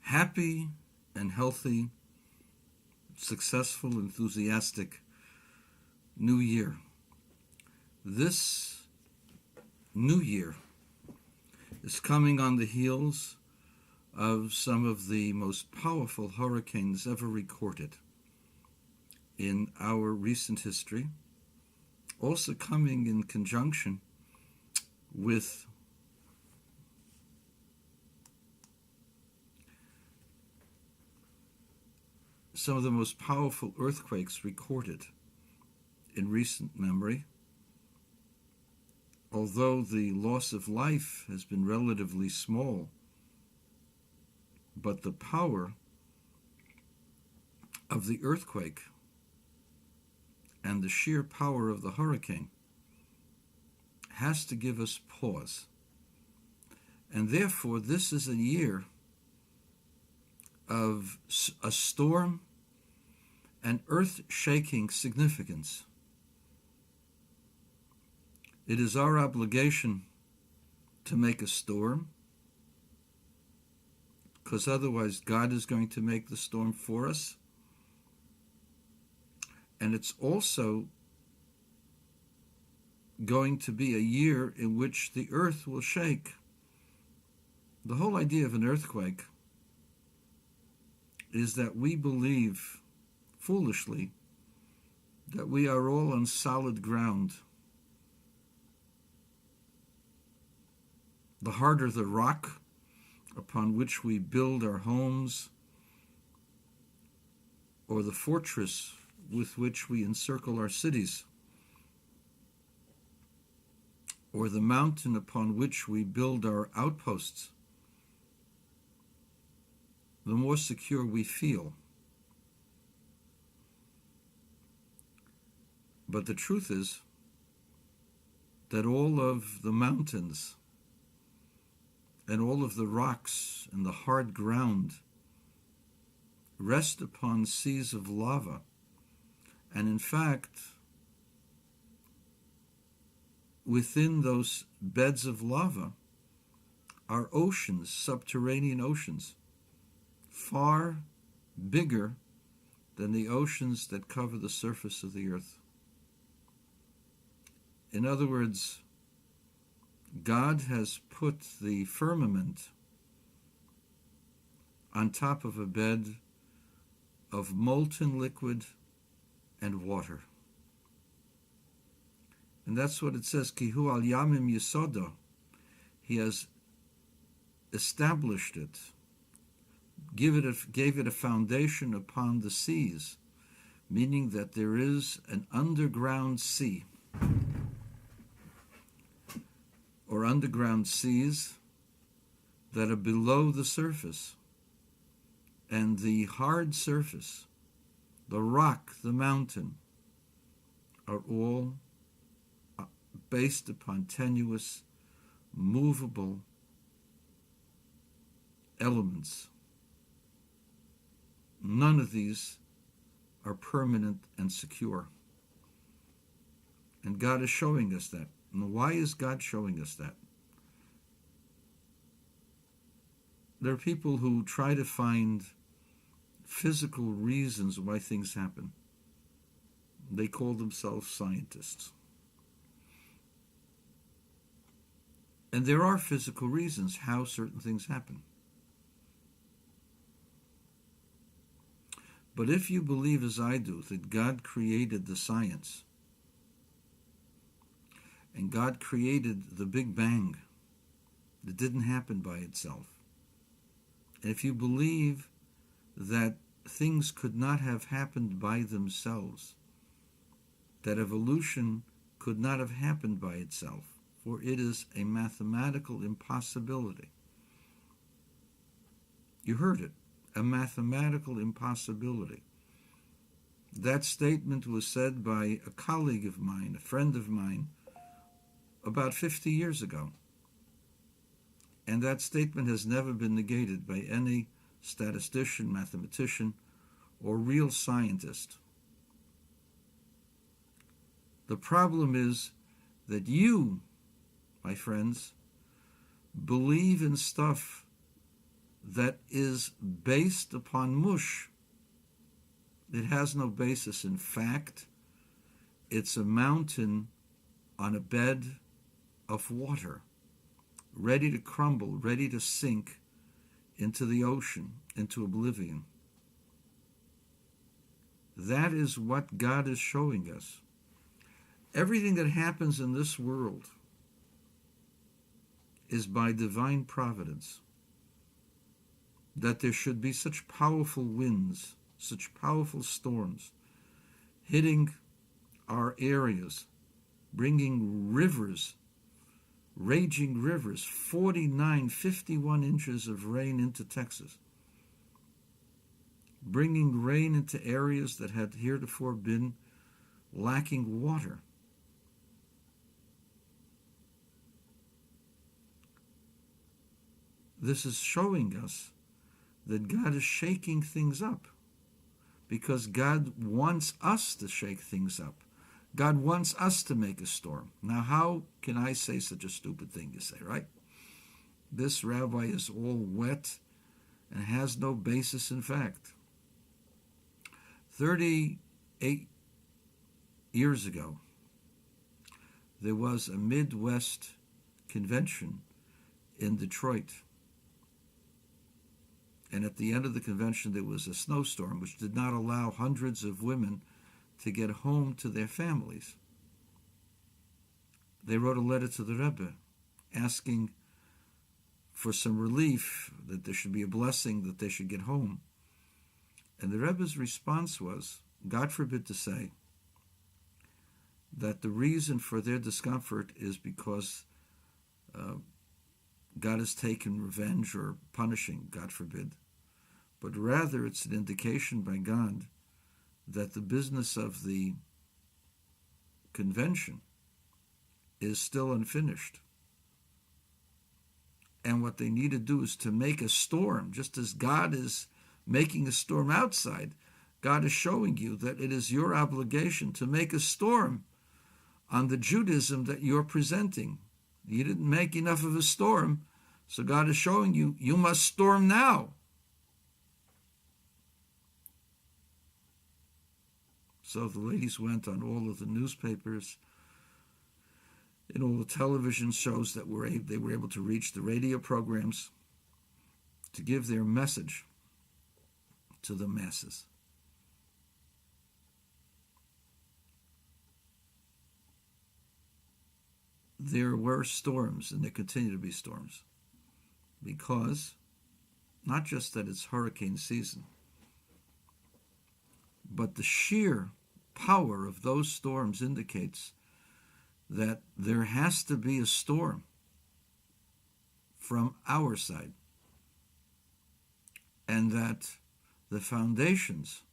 happy and healthy, successful, enthusiastic New Year. This New Year is coming on the heels of some of the most powerful hurricanes ever recorded in our recent history, also coming in conjunction with some of the most powerful earthquakes recorded in recent memory. Although the loss of life has been relatively small, but the power of the earthquake and the sheer power of the hurricane has to give us pause. And therefore, this is a year of a storm and earth-shaking significance. It is our obligation to make a storm, because otherwise God is going to make the storm for us. And it's also going to be a year in which the earth will shake. The whole idea of an earthquake is that we believe, foolishly, that we are all on solid ground. The harder the rock upon which we build our homes, or the fortress with which we encircle our cities, or the mountain upon which we build our outposts, the more secure we feel. But the truth is that all of the mountains and all of the rocks and the hard ground rest upon seas of lava. And in fact, within those beds of lava are oceans, subterranean oceans, far bigger than the oceans that cover the surface of the earth. In other words, God has put the firmament on top of a bed of molten liquid and water. And that's what it says, Kihu al yamim yisodo. He has established it, gave it a foundation upon the seas, meaning that there is an underground sea, or underground seas that are below the surface. And the hard surface, the rock, the mountain, are all based upon tenuous, movable elements. None of these are permanent and secure. And God is showing us that. And why is God showing us that? There are people who try to find physical reasons why things happen. They call themselves scientists. And there are physical reasons how certain things happen. But if you believe, as I do, that God created the science, and God created the Big Bang, that didn't happen by itself, and if you believe that things could not have happened by themselves, that evolution could not have happened by itself, for it is a mathematical impossibility. You heard it, a mathematical impossibility. That statement was said by a colleague of mine, a friend of mine, about 50 years ago. And that statement has never been negated by any statistician, mathematician, or real scientist. The problem is that you, my friends, believe in stuff that is based upon mush. It has no basis in fact. It's a mountain on a bed of water, ready to crumble, ready to sink into the ocean, into oblivion. That is what God is showing us. Everything that happens in this world is by divine providence. That there should be such powerful winds, such powerful storms, hitting our areas, bringing rivers, raging rivers, 49, 51 inches of rain into Texas, bringing rain into areas that had heretofore been lacking water. This is showing us that God is shaking things up, because God wants us to shake things up. God wants us to make a storm. Now, how can I say such a stupid thing, you say, right? This rabbi is all wet and has no basis in fact. 38 years ago, there was a Midwest convention in Detroit. And at the end of the convention, there was a snowstorm which did not allow hundreds of women to get home to their families. They wrote a letter to the Rebbe asking for some relief, that there should be a blessing, that they should get home. And the Rebbe's response was, God forbid to say, that the reason for their discomfort is because God has taken revenge or punishing, God forbid. But rather it's an indication by God that the business of the convention is still unfinished. And what they need to do is to make a storm, just as God is making a storm outside. God is showing you that it is your obligation to make a storm on the Judaism that you're presenting. You didn't make enough of a storm, so God is showing you, you must storm now. So the ladies went on all of the newspapers, in all the television shows that they were able to reach, the radio programs, to give their message to the masses. There were storms, and there continue to be storms, because not just that it's hurricane season, but the sheer power of those storms indicates that there has to be a storm from our side, and that the foundations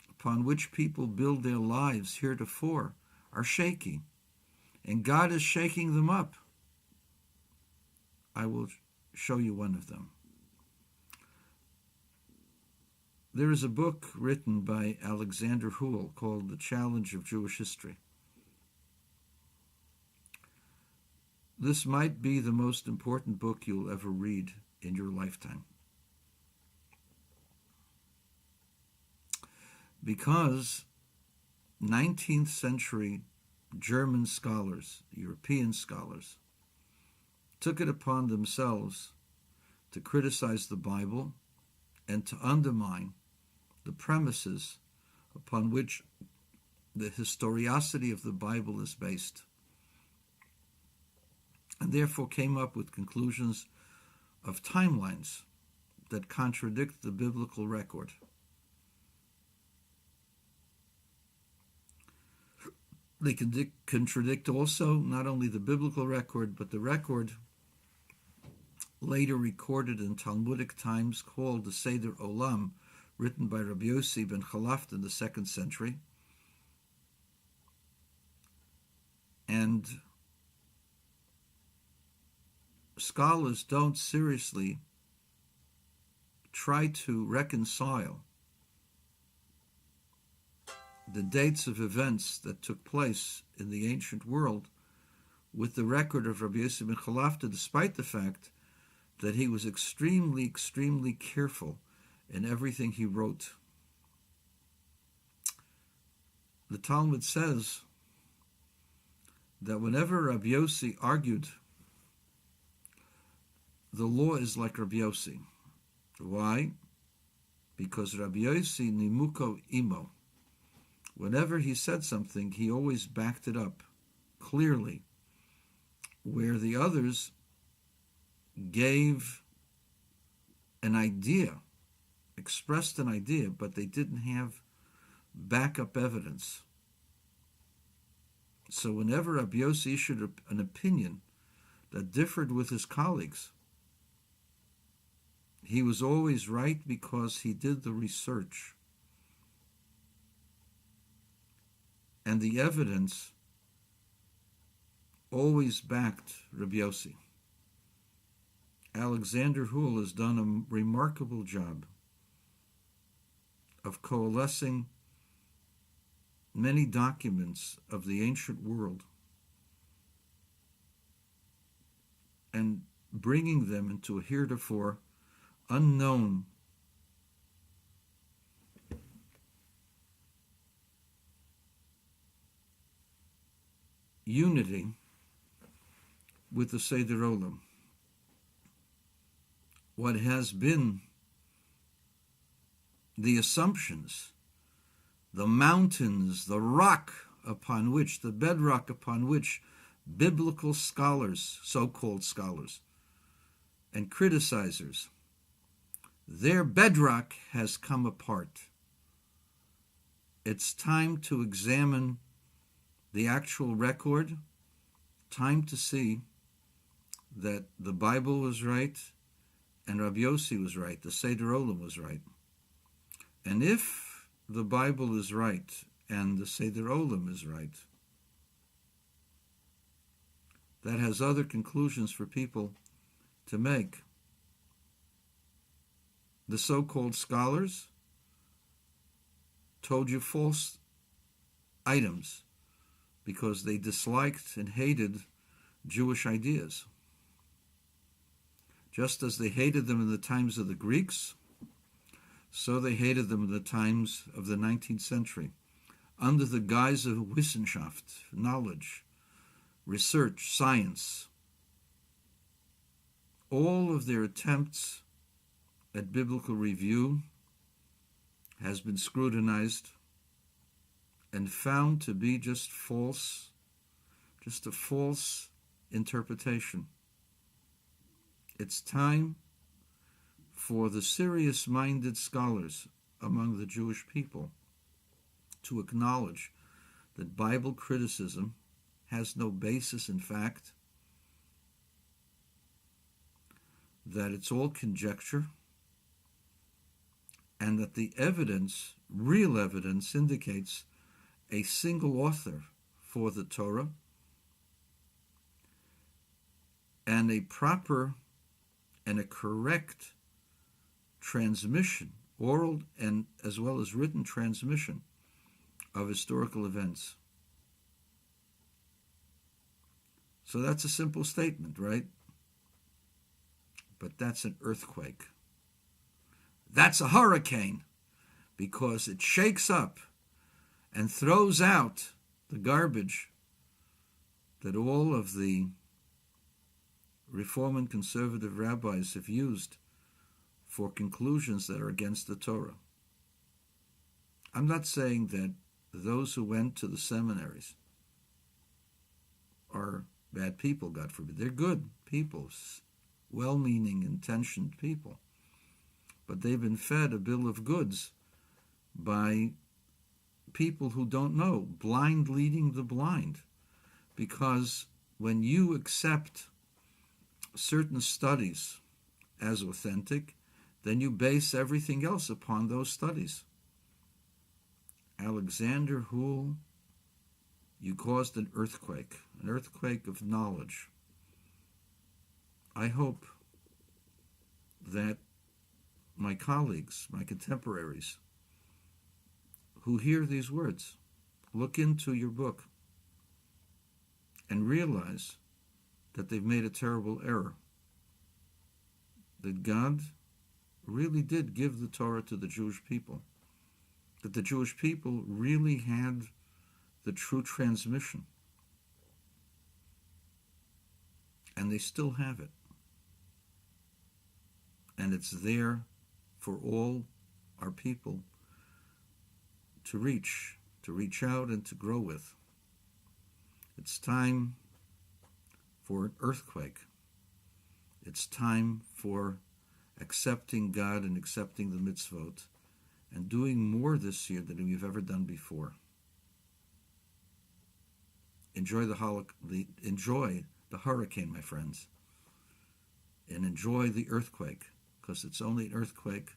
upon which people build their lives heretofore are shaky, and God is shaking them up. I will show you one of them. There is a book written by Alexander Hull called The Challenge of Jewish History. This might be the most important book you'll ever read in your lifetime, because 19th century German scholars, European scholars, took it upon themselves to criticize the Bible and to undermine the premises upon which the historicity of the Bible is based, and therefore came up with conclusions of timelines that contradict the biblical record. They contradict also not only the biblical record, but the record later recorded in Talmudic times called the Seder Olam, written by Rabbi Yossi ben Chalafta in the 2nd century. And scholars don't seriously try to reconcile the dates of events that took place in the ancient world with the record of Rabbi Yossi ben Chalafta, despite the fact that he was extremely, extremely careful in everything he wrote. The Talmud says that whenever Rabbi Yossi argued, the law is like Rabbi Yossi. Why? Because Rabbi Yossi nimuko imo. Whenever he said something, he always backed it up clearly, where the others gave an idea, expressed an idea, but they didn't have backup evidence. So whenever Rabbi Yossi issued an opinion that differed with his colleagues, he was always right because he did the research. And the evidence always backed Rabbi Yossi. Alexander Hull has done a remarkable job of coalescing many documents of the ancient world and bringing them into a heretofore unknown unity with the Seder Olam. What has been the assumptions, the mountains, the rock upon which, the bedrock upon which biblical scholars, so-called scholars, and criticizers, their bedrock has come apart. It's time to examine the actual record, time to see that the Bible was right and Rabbi Yossi was right, the Seder Olam was right. And if the Bible is right and the Seder Olam is right, that has other conclusions for people to make. The so-called scholars told you false items because they disliked and hated Jewish ideas. Just as they hated them in the times of the Greeks, so they hated them in the times of the 19th century, under the guise of Wissenschaft, knowledge, research, science. All of their attempts at biblical review has been scrutinized and found to be just false, just a false interpretation. It's time for the serious-minded scholars among the Jewish people to acknowledge that Bible criticism has no basis in fact, that it's all conjecture, and that the evidence, real evidence, indicates a single author for the Torah and a proper and a correct transmission, oral and as well as written transmission of historical events. So that's a simple statement, right? But that's an earthquake. That's a hurricane, because it shakes up and throws out the garbage that all of the Reform and conservative rabbis have used for conclusions that are against the Torah. I'm not saying that those who went to the seminaries are bad people, God forbid. They're good people, well-meaning, intentioned people. But they've been fed a bill of goods by people who don't know, blind leading the blind. Because when you accept certain studies as authentic, then you base everything else upon those studies. Alexander Hull, you caused an earthquake of knowledge. I hope that my colleagues, my contemporaries, who hear these words, look into your book and realize that they've made a terrible error. that God really did give the Torah to the Jewish people, that the Jewish people really had the true transmission, and they still have it. And it's there for all our people to reach out and to grow with. It's time for an earthquake. It's time for accepting God and accepting the mitzvot and doing more this year than we've ever done before. Enjoy the hurricane, my friends, and enjoy the earthquake, because it's only an earthquake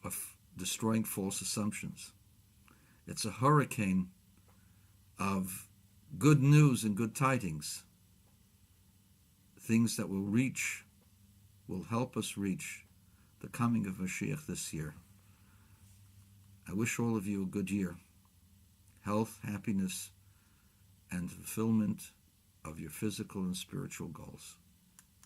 of destroying false assumptions. It's a hurricane of good news and good tidings, things that will help us reach the coming of Mashiach this year. I wish all of you a good year, health, happiness, and fulfillment of your physical and spiritual goals.